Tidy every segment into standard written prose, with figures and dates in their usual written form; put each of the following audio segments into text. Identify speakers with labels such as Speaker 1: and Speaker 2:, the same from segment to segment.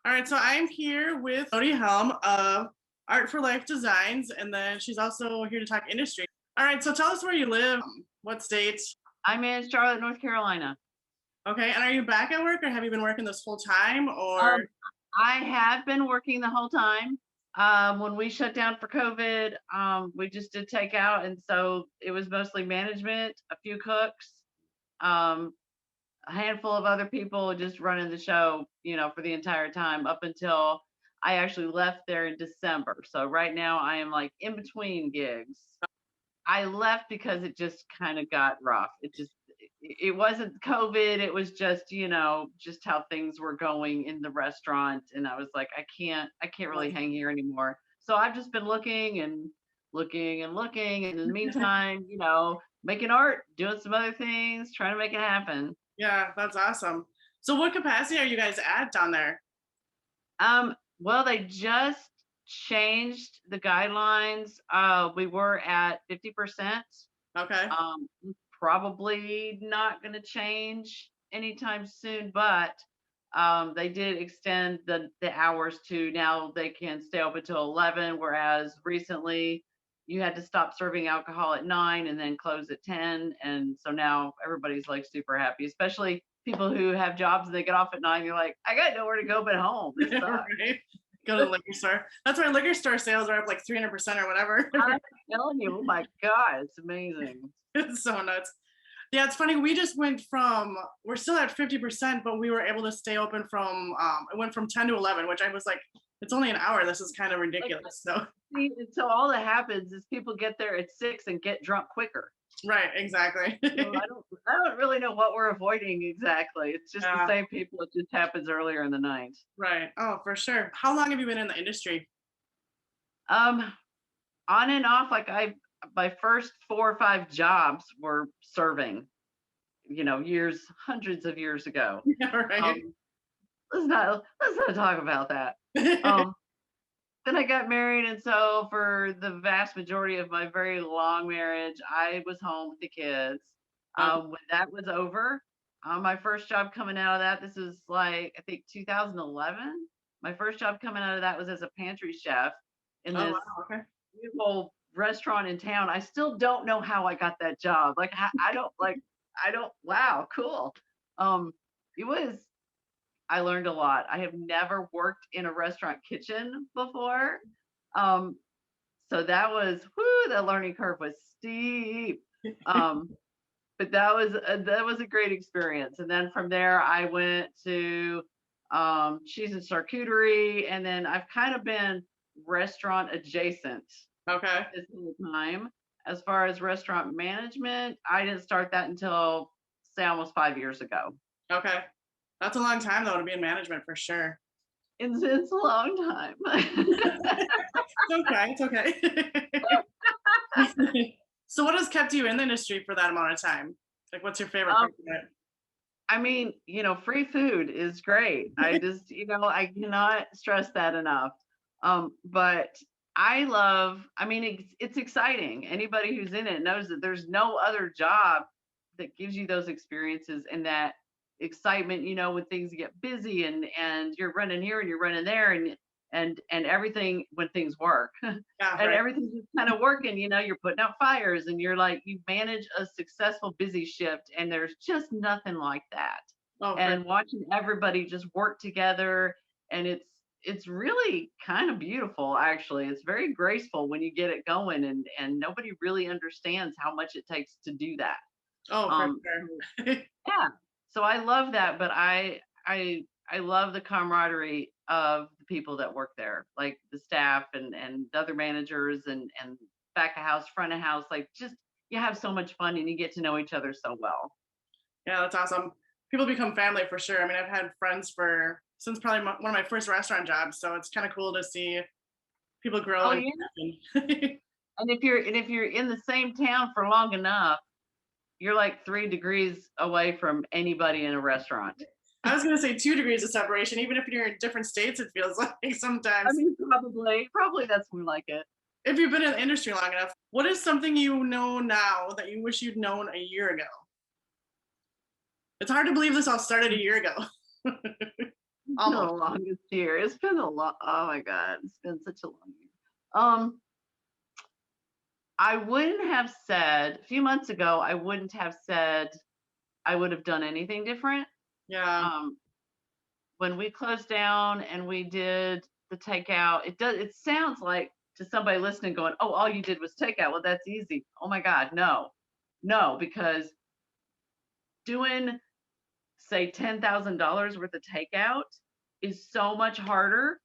Speaker 1: All right, so I'm here with Jodi Helm of Art for Life Designs, and then she's also here to talk industry. All right, so tell us where you live, what state.
Speaker 2: I'm in Charlotte, North Carolina.
Speaker 1: Okay, and are you back at work or have you been working this full time or?
Speaker 2: Um, I have been working the whole time. When we shut down for COVID, we just did takeout, and so it was mostly management, a few cooks, um, a handful of other people just running the show, for the entire time up until I actually left there in December. So right now I am like in between gigs. I left because it just kind of got rough. It wasn't COVID. It was just, just how things were going in the restaurant. And I was like, I can't really hang here anymore. So I've just been looking and looking and looking. And in the meantime, making art, doing some other things, trying to make it happen.
Speaker 1: Yeah, that's awesome. So what capacity are you guys at down there?
Speaker 2: Well, they just changed the guidelines. We were at 50%.
Speaker 1: Okay.
Speaker 2: Um, Probably not going to change anytime soon, but they did extend the hours to now they can stay open till 11, whereas recently you had to stop serving alcohol at 9 and then close at 10. And so now everybody's like super happy, especially people who have jobs and they get off at 9. You're like, I got nowhere to go but home. This sucks.
Speaker 1: Right. Go to the liquor store. That's why liquor store sales are up like 300% or whatever.
Speaker 2: I'm telling you, oh my God, it's amazing.
Speaker 1: It's so nuts. Yeah, it's funny. We just went from, we're still at 50%, but we were able to stay open from, it went from 10 to 11, which I was like, it's only an hour. This is kind of ridiculous. So,
Speaker 2: See, so all that happens is people get there at 6 and get drunk quicker.
Speaker 1: right, exactly.
Speaker 2: So I don't really know what we're avoiding exactly. It's just the
Speaker 1: Yeah,
Speaker 2: same people. It just happens earlier in the night.
Speaker 1: right. Oh, for sure. How long have you been in the industry?
Speaker 2: Um, on and off, like my first 4 or 5 jobs were serving, years, hundreds of years ago.
Speaker 1: Yeah, right.
Speaker 2: Um, let's not talk about that. Um, then I got married, and so for the vast majority of my very long marriage, I was home with the kids.
Speaker 1: Okay.
Speaker 2: When that was over, my first job coming out of that, this is like I think 2011. My first job coming out of that was as a pantry chef in
Speaker 1: Oh,
Speaker 2: this
Speaker 1: wow. Okay.
Speaker 2: beautiful restaurant in town. I still don't know how I got that job. Like I don't. Wow, cool. Um, it was. I learned a lot. I have never worked in a restaurant kitchen before. Um, so that was, whoo, the learning curve was steep. Um, but that was a great experience. And then from there, I went to cheese and charcuterie, and then I've kind of been restaurant adjacent
Speaker 1: Okay.
Speaker 2: this whole time. As far as restaurant management, I didn't start that until say almost 5 years ago.
Speaker 1: Okay. That's a long time though to be in management for sure.
Speaker 2: It's a long time.
Speaker 1: It's okay. It's okay. So what has kept you in the industry for that amount of time? Like what's your favorite
Speaker 2: um,
Speaker 1: part of it?
Speaker 2: I mean, free food is great. I just, I cannot stress that enough. But I mean, it's exciting. Anybody who's in it knows that there's no other job that gives you those experiences and that excitement, when things get busy and you're running here and you're running there and everything when things work.
Speaker 1: Yeah,
Speaker 2: And
Speaker 1: right.
Speaker 2: everything's just kind of working, you're putting out fires and you're like, you manage a successful busy shift, and there's just nothing like that.
Speaker 1: Oh, for
Speaker 2: And watching everybody just work together, and it's really kind of beautiful, actually. It's very graceful when you get it going, and nobody really understands how much it takes to do that.
Speaker 1: oh, for
Speaker 2: um
Speaker 1: sure.
Speaker 2: yeah, so I love that, but I love the camaraderie of the people that work there, like the staff and the other managers and back of house, front of house. Like, just you have so much fun and you get to know each other so well.
Speaker 1: Yeah, that's awesome. People become family for sure. I mean, I've had friends for since probably one of my first restaurant jobs, so it's kind of cool to see people grow
Speaker 2: Oh
Speaker 1: and
Speaker 2: yeah,
Speaker 1: happen.
Speaker 2: and if you're in the same town for long enough, you're like 3 degrees away from anybody in a restaurant.
Speaker 1: I was gonna say 2 degrees of separation. Even if you're in different states, it feels like
Speaker 2: I
Speaker 1: sometimes.
Speaker 2: mean, probably that's more like it.
Speaker 1: If you've been in the industry long enough, what is something you know now that you wish you'd known a year ago? It's hard to believe this all started a year ago.
Speaker 2: It's been the
Speaker 1: almost.
Speaker 2: longest year. It's been a lot. Oh my God. It's been such a long year. Um, I wouldn't have said a few months ago, I wouldn't have said I would have done anything different.
Speaker 1: Yeah.
Speaker 2: Um, when we closed down and we did the takeout, it sounds like to somebody listening going, oh, all you did was takeout. Well, that's easy. Oh my God, no. No, because doing say $10,000 worth of takeout is so much harder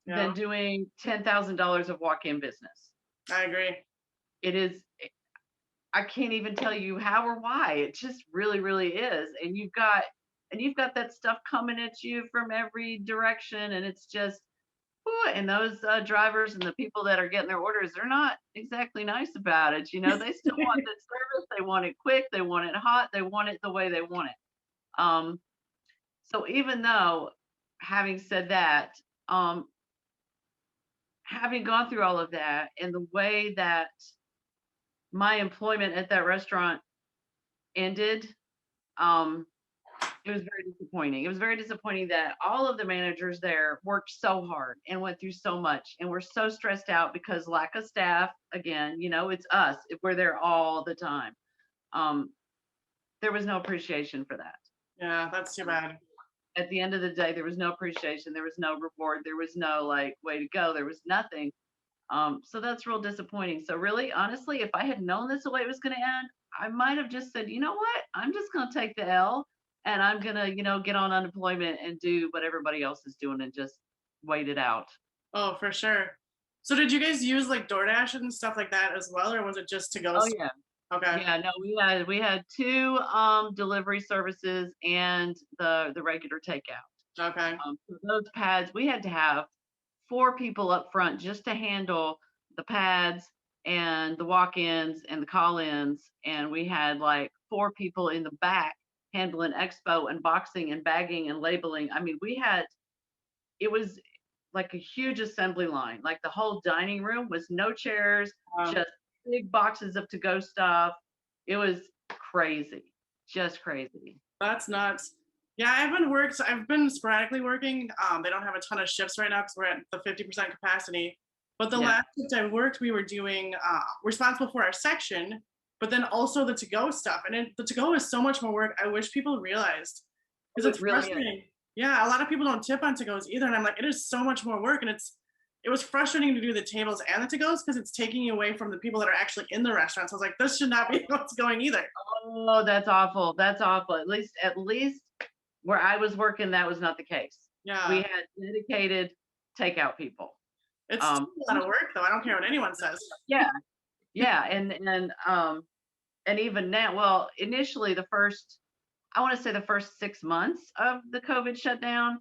Speaker 1: Yeah.
Speaker 2: than doing $10,000 of walk-in business.
Speaker 1: I agree.
Speaker 2: It is, I can't even tell you how or why. It just really, really is. And you've got that stuff coming at you from every direction, and it's just, ooh, and those drivers and the people that are getting their orders, they're not exactly nice about it. They still want the service. They want it quick. They want it hot. They want it the way they want it. Um, so even though, having said that, um, having gone through all of that and the way that my employment at that restaurant ended, um, it was very disappointing. It was very disappointing that all of the managers there worked so hard and went through so much and were so stressed out because lack of staff. Again, it's us. We're there all the time. Um, there was no appreciation for that.
Speaker 1: Yeah, that's too bad.
Speaker 2: At the end of the day, there was no appreciation. There was no reward. There was no like way to go. There was nothing. So that's real disappointing. So really, honestly, if I had known this the way it was going to end, I might have just said, you know what? I'm just going to take the L and I'm going to, get on unemployment and do what everybody else is doing and just wait it out.
Speaker 1: Oh, for sure. So did you guys use like DoorDash and stuff like that as well, or was it just to go?
Speaker 2: Oh yeah.
Speaker 1: Okay.
Speaker 2: Yeah, no, we had two delivery services and the regular takeout.
Speaker 1: Okay.
Speaker 2: So those pads, we had to have 4 people up front just to handle the pads and the walk-ins and the call-ins, and we had like 4 people in the back handling expo and boxing and bagging and labeling. I mean, it was like a huge assembly line. Like the whole dining room was no chairs,
Speaker 1: Um,
Speaker 2: just big boxes of to-go stuff. It was crazy, just crazy.
Speaker 1: that's nuts. Yeah, I've been sporadically working. They don't have a ton of shifts right now because we're at the 50% capacity. But the
Speaker 2: Yeah.
Speaker 1: last shift I worked, we were doing responsible for our section, but then also the to-go stuff. And the to-go is so much more work. I wish people realized because
Speaker 2: It
Speaker 1: it's
Speaker 2: really is.
Speaker 1: frustrating. Yeah, a lot of people don't tip on to-goes either. And I'm like, it is so much more work. And it was frustrating to do the tables and the to-goes because it's taking you away from the people that are actually in the restaurant. So I was like, this should not be what's going either.
Speaker 2: Oh, that's awful. That's awful. At least where I was working, that was not the case.
Speaker 1: Yeah.
Speaker 2: We had dedicated takeout people.
Speaker 1: It's still a lot of work though. I don't care what anyone says.
Speaker 2: Yeah. Yeah. And even now, well, initially I want to say the first 6 months of the COVID shutdown,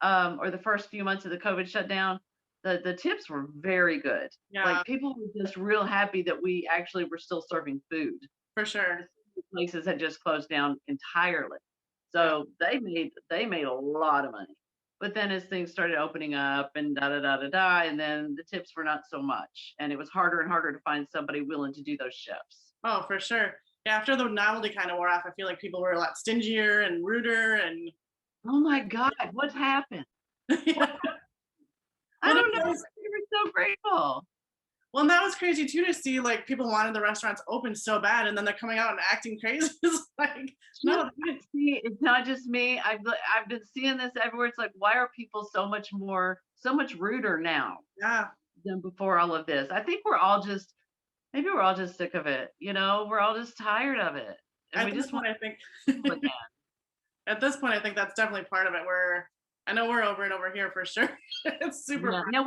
Speaker 2: or the first few months of the COVID shutdown, the tips were very good.
Speaker 1: Yeah,
Speaker 2: Like people were just real happy that we actually were still serving food.
Speaker 1: for sure.
Speaker 2: Places had just closed down entirely. So they made a lot of money. But then as things started opening up and da da da da da, and then the tips were not so much. And it was harder and harder to find somebody willing to do those shifts.
Speaker 1: Oh, for sure. Yeah, after the novelty kind of wore off, I feel like people were a lot stingier and ruder and
Speaker 2: Oh my God, what happened?
Speaker 1: yeah.
Speaker 2: I
Speaker 1: Well,
Speaker 2: don't know.
Speaker 1: that
Speaker 2: We
Speaker 1: was,
Speaker 2: were so grateful.
Speaker 1: well, and that was crazy too to see like people wanted the restaurants open so bad and then they're coming out and acting crazy. It's like, no,
Speaker 2: See, it's not just me. I've been seeing this everywhere. It's like, why are people so much ruder now
Speaker 1: yeah.
Speaker 2: than before all of this? I think maybe we're all just sick of it. We're all just tired of it. And
Speaker 1: At
Speaker 2: we
Speaker 1: this
Speaker 2: just
Speaker 1: point,
Speaker 2: want
Speaker 1: I think
Speaker 2: to again.
Speaker 1: at this point, I think that's definitely part of it. I know we're over it over here for sure. It's super
Speaker 2: Yeah. Now,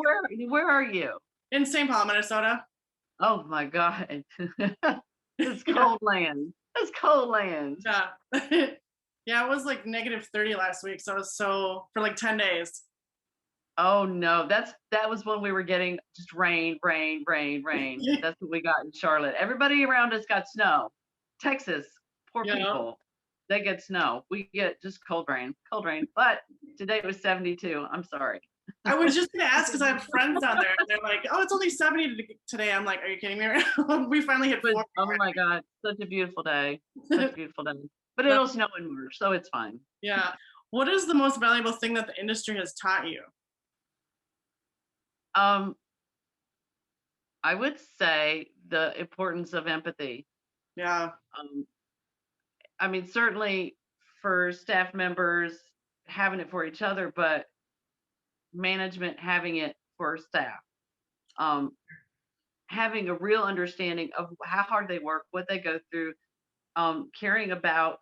Speaker 2: where are you?
Speaker 1: in St. Paul, Minnesota.
Speaker 2: Oh my God. It's
Speaker 1: Yeah.
Speaker 2: cold land. It's cold land.
Speaker 1: Yeah. Yeah, it was like -30 last week. So it was for like 10 days.
Speaker 2: Oh no, that was when we were getting just rain, rain, rain, rain. That's what we got in Charlotte. Everybody around us got snow. Texas, poor
Speaker 1: Yeah.
Speaker 2: people, they get snow. We get just cold rain, cold rain. But today it was 72. I'm sorry.
Speaker 1: I was just gonna ask because I have friends down there. And they're like, "Oh, it's only 70 today." I'm like, "Are you kidding me?" Right now? We finally hit 4.
Speaker 2: Oh my God, such a beautiful day. Such a beautiful day. But it'll snow in March, so it's fine.
Speaker 1: Yeah. What is the most valuable thing that the industry has taught you?
Speaker 2: Um, I would say the importance of empathy.
Speaker 1: Yeah,
Speaker 2: Um, I mean, certainly for staff members having it for each other, but management having it for staff. Um, Having a real understanding of how hard they work, what they go through, caring about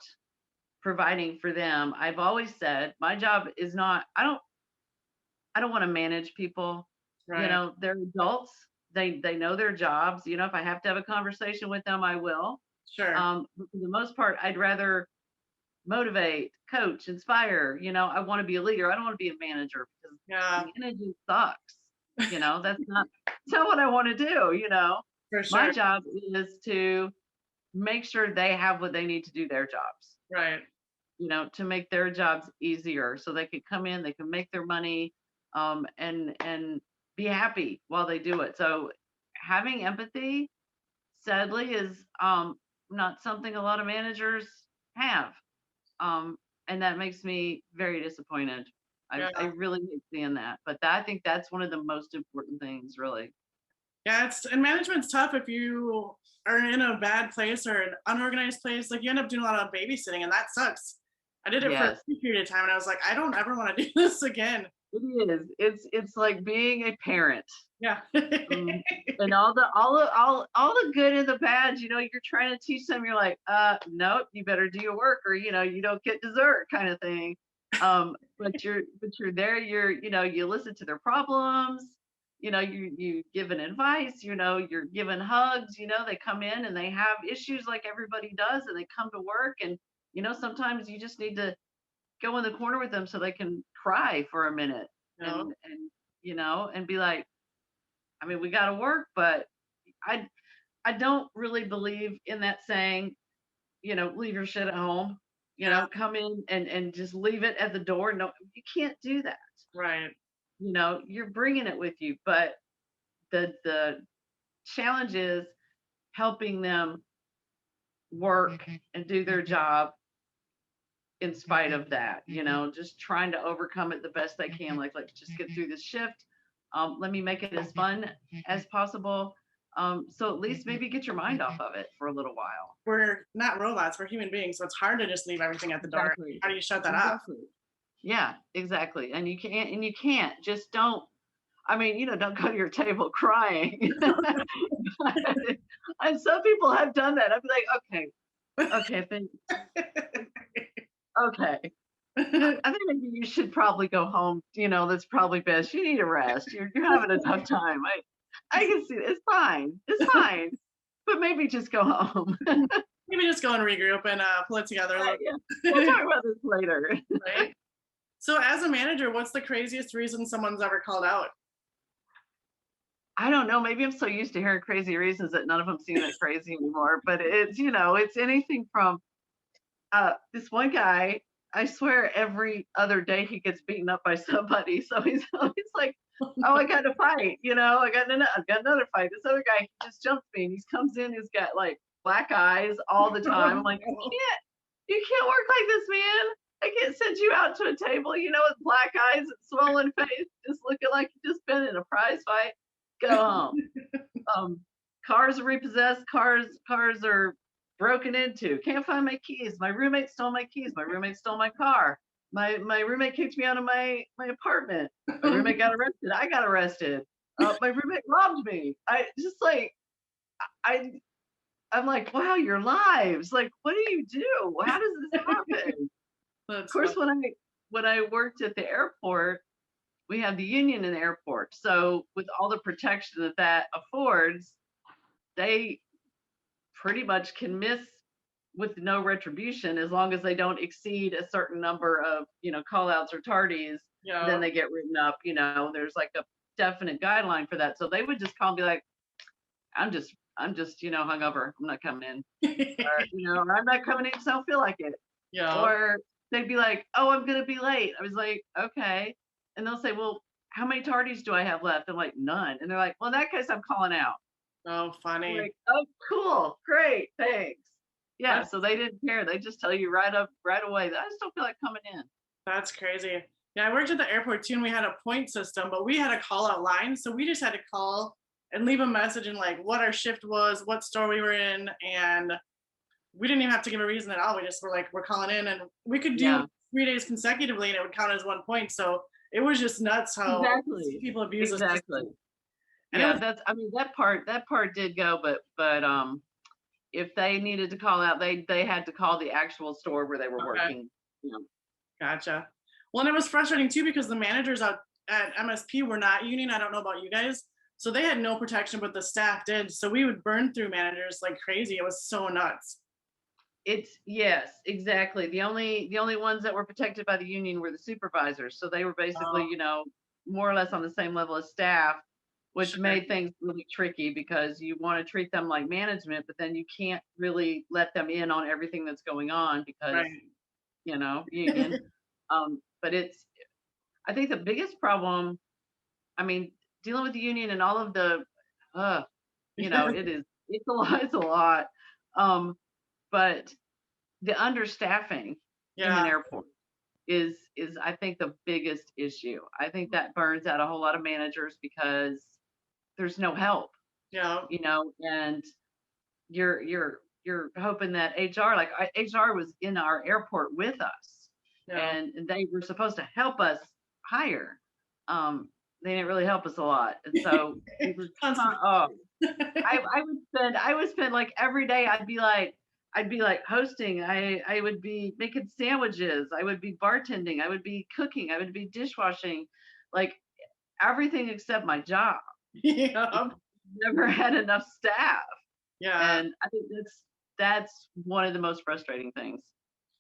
Speaker 2: providing for them. I've always said my job is not, I don't want to manage people. You
Speaker 1: right.
Speaker 2: know, they're adults. They know their jobs. You know, if I have to have a conversation with them, I will.
Speaker 1: Sure.
Speaker 2: But for the most part, I'd rather motivate, coach, inspire. You know, I want to be a leader. I don't want to be a manager because
Speaker 1: Yeah,
Speaker 2: managing sucks. You know, that's not what I want to do. You know,
Speaker 1: for
Speaker 2: my
Speaker 1: sure.
Speaker 2: job is to make sure they have what they need to do their jobs.
Speaker 1: Right.
Speaker 2: You know, to make their jobs easier so they can come in, they can make their money, and be happy while they do it. So having empathy, sadly, is not something a lot of managers have. Um, and that makes me very disappointed. I
Speaker 1: Yeah.
Speaker 2: really hate seeing that. But I think that's one of the most important things, really.
Speaker 1: Yeah, it's and management's tough if you are in a bad place or an unorganized place. Like you end up doing a lot of babysitting, and that sucks. I did it for a
Speaker 2: Yes.
Speaker 1: brief period of time, and I was like, I don't ever want to do this again.
Speaker 2: It is. It's like being a parent.
Speaker 1: Yeah.
Speaker 2: Um, and all the good and the bad, you know, you're trying to teach them. You're like, nope, you better do your work, or you know, you don't get dessert, kind of thing. But you're there. You know, you listen to their problems. You know, you giving advice. You know, you're giving hugs. You know, they come in and they have issues like everybody does, and they come to work, and you know, sometimes you just need to go in the corner with them so they can cry for a minute
Speaker 1: No.
Speaker 2: and you know, and be like, I mean, we got to work, but I I don't really believe in that saying, you know, leave your shit at home. You
Speaker 1: Yeah.
Speaker 2: know, come in and just leave it at the door. No, you can't do that.
Speaker 1: Right.
Speaker 2: You know, you're bringing it with you, but the challenge is helping them work and do their job in spite of that. You know, just trying to overcome it the best they can. Like just get through this shift. Let me make it as fun as possible. So at least maybe get your mind off of it for a little while.
Speaker 1: We're not robots. We're human beings, so it's hard to just leave everything at the door.
Speaker 2: Exactly.
Speaker 1: How do you shut that off?
Speaker 2: Exactly. Yeah, exactly. And you can't just don't. I mean, you know, don't go to your table crying. And some people have done that. I'd be like, okay, okay. I think maybe you should probably go home. You know, that's probably best. You need a rest. You're having a tough time. I can see it. It's fine. It's fine. But maybe just go home.
Speaker 1: Maybe just go and regroup and pull it together a little
Speaker 2: Yeah. We'll talk about this later.
Speaker 1: bit, right? So, as a manager, what's the craziest reason someone's ever called out?
Speaker 2: I don't know. Maybe I'm so used to hearing crazy reasons that none of them seem that crazy anymore. But it's, you know, it's anything from this one guy, I swear every other day he gets beaten up by somebody. So he's always like, oh, I got to fight. You know, I've got another fight. This other guy he just jumps me and he comes in, he's got like black eyes all the time. I'm like, you can't work like this, man. I can't send you out to a table, you know, with black eyes and swollen face, just looking like you just been in a prize fight. Go home. Um, Cars are repossessed. Cars are broken into. Can't find my keys. My roommate stole my keys. My roommate stole my car. My roommate kicked me out of my apartment. My roommate got arrested. I got arrested. My roommate robbed me. I just like I I'm like, wow, your lives. Like, what do you do? How does this happen? Of
Speaker 1: That's fun.
Speaker 2: course, when I worked at the airport, we have the union in the airport. So with all the protection that that affords, they pretty much can miss with no retribution as long as they don't exceed a certain number of, you know, call outs or tardies, then
Speaker 1: Yeah.
Speaker 2: they get written up. You know, there's like a definite guideline for that. So they would just call and be like, I'm just, you know, hungover. I'm not coming in. Or, you know, or I'm not coming in because I don't feel like it.
Speaker 1: Yeah.
Speaker 2: Or they'd be like, oh, I'm gonna be late. I was like, okay. And they'll say, well, how many tardies do I have left? I'm like, none. And they're like, well, in that case, I'm calling out.
Speaker 1: Oh,
Speaker 2: I'm
Speaker 1: funny.
Speaker 2: like, oh, cool, great, thanks. Yeah,
Speaker 1: That's
Speaker 2: so they didn't care. They just tell you right away that I just don't feel like coming in.
Speaker 1: That's crazy. Yeah, I worked at the airport too, and we had a point system, but we had a call out line. So we just had to call and leave a message and like what our shift was, what store we were in, and we didn't even have to give a reason at all. We just were like, we're calling in, and we could do
Speaker 2: Yeah,
Speaker 1: 3 days consecutively, and it would count as 1 point. So it was just nuts how
Speaker 2: exactly.
Speaker 1: people abuse the
Speaker 2: Exactly.
Speaker 1: system. And it
Speaker 2: Yeah,
Speaker 1: was
Speaker 2: I mean, that part did go, but if they needed to call out, they had to call the actual store where they were
Speaker 1: okay.
Speaker 2: working. You know.
Speaker 1: Gotcha. Well, and it was frustrating too because the managers out at MSP were not union. I don't know about you guys. So they had no protection, but the staff did. So we would burn through managers like crazy. It was so nuts.
Speaker 2: It's yes, exactly. The only ones that were protected by the union were the supervisors. So they were basically,
Speaker 1: Oh,
Speaker 2: more or less on the same level as staff, which
Speaker 1: sure.
Speaker 2: made things really tricky because you want to treat them like management, but then you can't really let them in on everything that's going on because,
Speaker 1: Right.
Speaker 2: union. But I think the biggest problem, I mean, dealing with the union and all of the, uh, it's a lot, it's a lot. Um, but the understaffing in an
Speaker 1: Yeah.
Speaker 2: airport is I think the biggest issue. I think that burns out a whole lot of managers because there's no help,
Speaker 1: Yeah.
Speaker 2: and you're hoping that HR, like HR was in our airport with us,
Speaker 1: Yeah.
Speaker 2: and they were supposed to help us hire. They didn't really help us a lot, and so we were
Speaker 1: Constantly.
Speaker 2: oh, I would spend like every day I'd be like hosting. I would be making sandwiches. I would be bartending. I would be cooking. I would be dishwashing, like everything except my job.
Speaker 1: Yeah.
Speaker 2: Never had enough staff,
Speaker 1: Yeah.
Speaker 2: and I think that's one of the most frustrating things.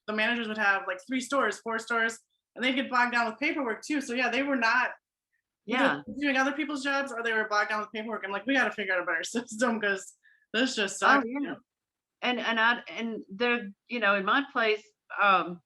Speaker 1: The managers would have like 3 stores, 4 stores, and they'd get bogged down with paperwork too. So yeah, they were not either
Speaker 2: Yeah.
Speaker 1: doing other people's jobs or they were bogged down with paperwork. I'm like, we got to figure out a better system because this just
Speaker 2: Oh
Speaker 1: sucks.
Speaker 2: yeah. And there, in my place, um,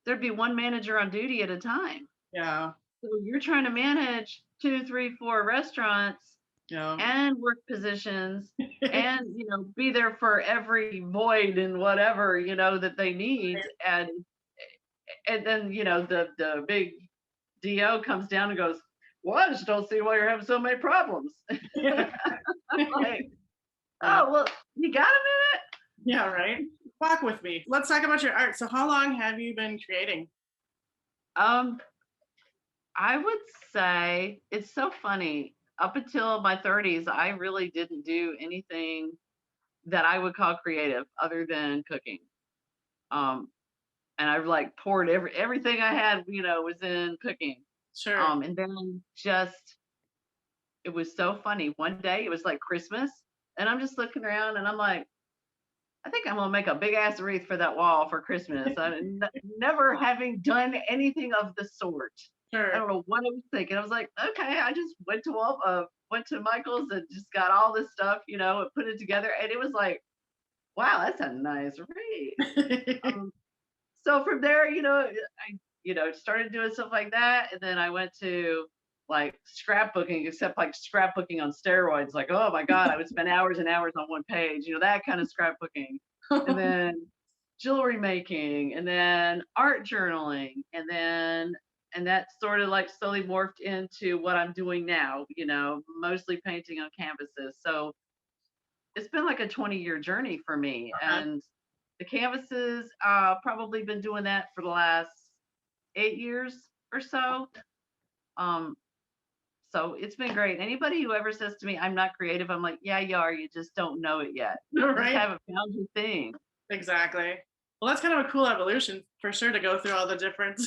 Speaker 2: there'd be one manager on duty at a time.
Speaker 1: Yeah.
Speaker 2: So you're trying to manage two, three, four restaurants
Speaker 1: Yeah.
Speaker 2: and work positions and be there for every void and whatever that they need, and then the big do comes down and goes, well, I just don't see why you're having so many problems.
Speaker 1: Yeah.
Speaker 2: Like,
Speaker 1: Yeah.
Speaker 2: oh well, you got a minute.
Speaker 1: Yeah, right. Walk with me. Let's talk about your art. So how long have you been creating?
Speaker 2: um I would say it's so funny. Up until my 30s, I really didn't do anything that I would call creative other than cooking. Um, and I've like poured everything I had, was in cooking.
Speaker 1: Sure.
Speaker 2: And then just it was so funny. One day it was like Christmas, and I'm just looking around and I'm like, I think I'm gonna make a big ass wreath for that wall for Christmas. Never having done anything of the sort. I
Speaker 1: Sure.
Speaker 2: don't know what I was thinking. I was like, okay, I just went to Michael's and just got all this stuff, and put it together, and it was like, wow, that's a nice wreath. Um, so from there, I started doing stuff like that, and then I went to like scrapbooking, except like scrapbooking on steroids. Like, oh my god, I would spend hours and hours on one page, that kind of scrapbooking, and then jewelry making, and then art journaling, and that sort of like slowly morphed into what I'm doing now. Mostly painting on canvases. So it's been like a 20-year journey for me,
Speaker 1: Uh-huh.
Speaker 2: and the canvases, probably been doing that for the last 8 years or so. Um, so it's been great. Anybody who ever says to me, I'm not creative, I'm like, yeah, you are. You just don't know it yet. You just
Speaker 1: Right.
Speaker 2: haven't found your thing.
Speaker 1: Exactly. Well, that's kind of a cool evolution for sure to go through all the different.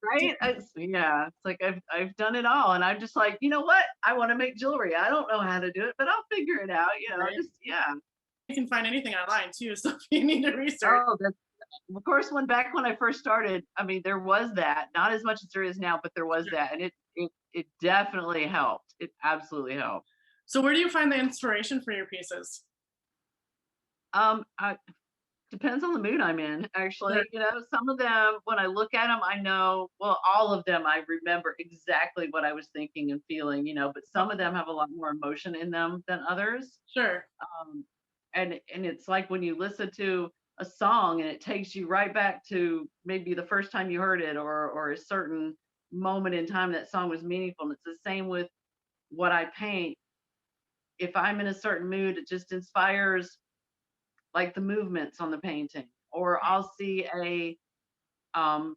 Speaker 2: Right? Yeah. It's like I've done it all. And I'm just like, you know what? I want to make jewelry. I don't know how to do it, but I'll figure it out.
Speaker 1: Right.
Speaker 2: Just yeah.
Speaker 1: You can find anything online too, so if you need to research.
Speaker 2: Oh, that's of course when I first started, I mean, there was that. Not as much as there is now, but there was that. And it definitely helped. It absolutely helped.
Speaker 1: So where do you find the inspiration for your pieces?
Speaker 2: I Depends on the mood I'm in,
Speaker 1: Sure.
Speaker 2: actually. Some of them, when I look at them, I know, well, all of them, I remember exactly what I was thinking and feeling, but some of them have a lot more emotion in them than others.
Speaker 1: Sure.
Speaker 2: Um, and it's like when you listen to a song and it takes you right back to maybe the first time you heard it, or a certain moment in time that song was meaningful. And it's the same with what I paint. If I'm in a certain mood, it just inspires like the movements on the painting, or I'll see a um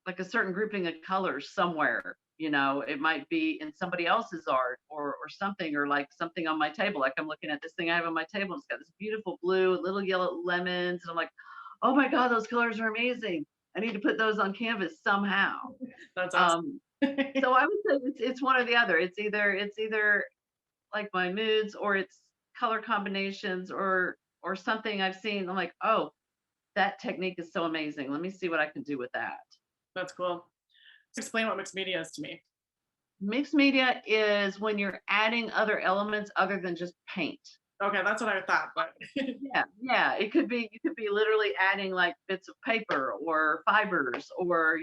Speaker 2: like a certain grouping of colors somewhere. It might be in somebody else's art, or something, or like something on my table. Like I'm looking at this thing I have on my table. It's got this beautiful blue, little yellow lemons, and I'm like, oh my God, those colors are amazing. I need to put those on canvas somehow.
Speaker 1: That's awesome.
Speaker 2: Um, so I would say it's one or the other. It's either like my moods, or it's color combinations, or something I've seen. I'm like, oh, that technique is so amazing. Let me see what I can do with that.
Speaker 1: That's cool. Explain what mixed media is to me.
Speaker 2: Mixed media is when you're adding other elements other than just paint.
Speaker 1: Okay, that's what I thought, but
Speaker 2: Yeah. You could be literally adding like bits of paper or fibers, or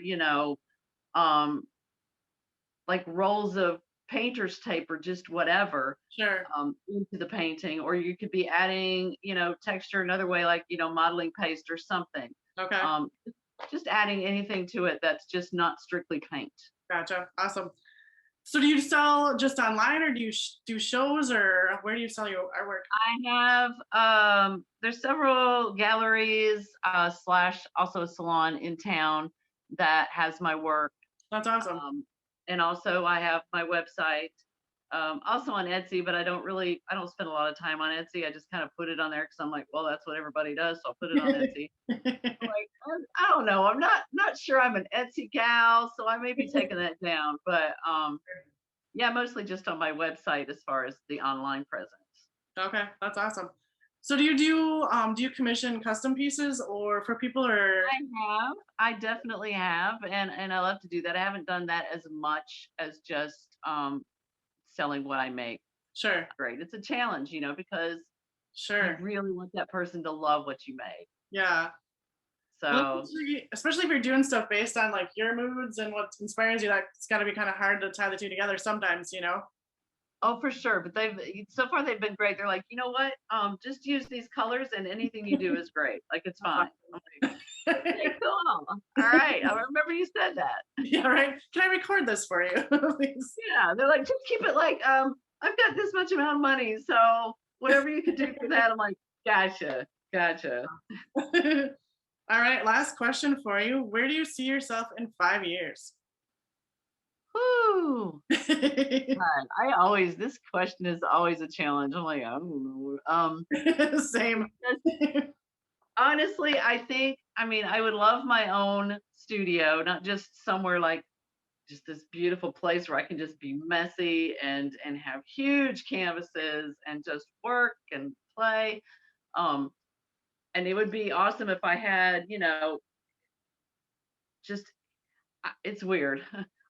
Speaker 2: um, like rolls of painter's tape, or just whatever,
Speaker 1: sure.
Speaker 2: into the painting. Or you could be adding, texture another way, like modeling paste or something.
Speaker 1: Okay,
Speaker 2: Just adding anything to it that's just not strictly paint.
Speaker 1: gotcha. Awesome. So do you sell just online, or do you do shows, or where do you sell your artwork?
Speaker 2: I have there's several galleries slash also a salon in town that has my work.
Speaker 1: That's awesome.
Speaker 2: And also I have my website, also on Etsy, but I don't spend a lot of time on Etsy. I just kind of put it on there because I'm like, well, that's what everybody does, so I'll put it on Etsy. Like, I don't know, I'm not sure I'm an Etsy gal, so I may be taking that down. But yeah, mostly just on my website as far as the online presence.
Speaker 1: Okay, that's awesome. So do you commission custom pieces or for people, or
Speaker 2: I definitely have, and I love to do that. I haven't done that as much as just selling what I make.
Speaker 1: sure,
Speaker 2: Great. It's a challenge, because you
Speaker 1: sure,
Speaker 2: really want that person to love what you make.
Speaker 1: yeah. Well,
Speaker 2: So
Speaker 1: especially if you're doing stuff based on like your moods and what inspires you, that's got to be kind of hard to tie the two together sometimes, you know?
Speaker 2: oh, for sure. But so far they've been great. They're like, you know what? Just use these colors and anything you do is great. Like, it's fine. I'm like, okay, cool. All right. I remember you said that.
Speaker 1: Yeah, right. Can I record this for you, please?
Speaker 2: Yeah. They're like, just keep it like, I've got this much amount of money, so whatever you could do for that. I'm like, gotcha.
Speaker 1: All right, last question for you. Where do you see yourself in 5 years?
Speaker 2: Whoo. God, this question is always a challenge. I'm like, I don't know.
Speaker 1: Same.
Speaker 2: Honestly, I would love my own studio, not just somewhere like just this beautiful place where I can just be messy and have huge canvases and just work and play. And it would be awesome if I had, just it's weird.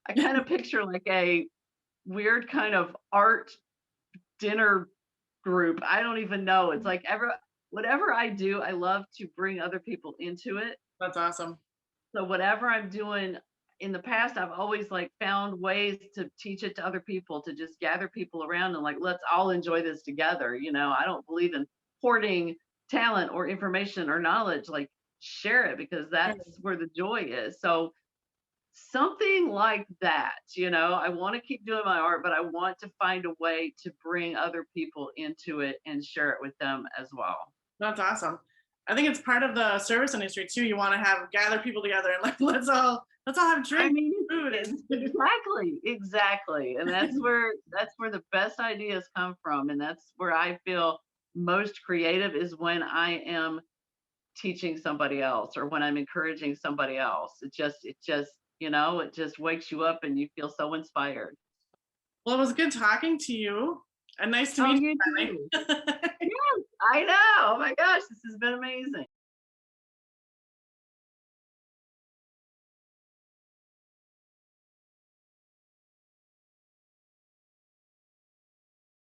Speaker 2: I kind of picture like a weird kind of art dinner group. I don't even know. It's like whatever I do, I love to bring other people into it.
Speaker 1: That's awesome.
Speaker 2: So whatever I'm doing in the past, I've always like found ways to teach it to other people, to just gather people around and like, let's all enjoy this together. I don't believe in hoarding talent or information or knowledge. Like, share it, because that's where the joy is. So something like that. I want to keep doing my art, but I want to find a way to bring other people into it and share it with them as well.
Speaker 1: That's awesome. I think it's part of the service industry too. You want to gather people together and like let's all have drinks, food, and
Speaker 2: exactly. And that's where the best ideas come from, and that's where I feel most creative, is when I am teaching somebody else or when I'm encouraging somebody else. It just wakes you up and you feel so inspired.
Speaker 1: Well, it was good talking to you, and nice to meet you.
Speaker 2: Yes, I know. Oh my gosh, this has been amazing.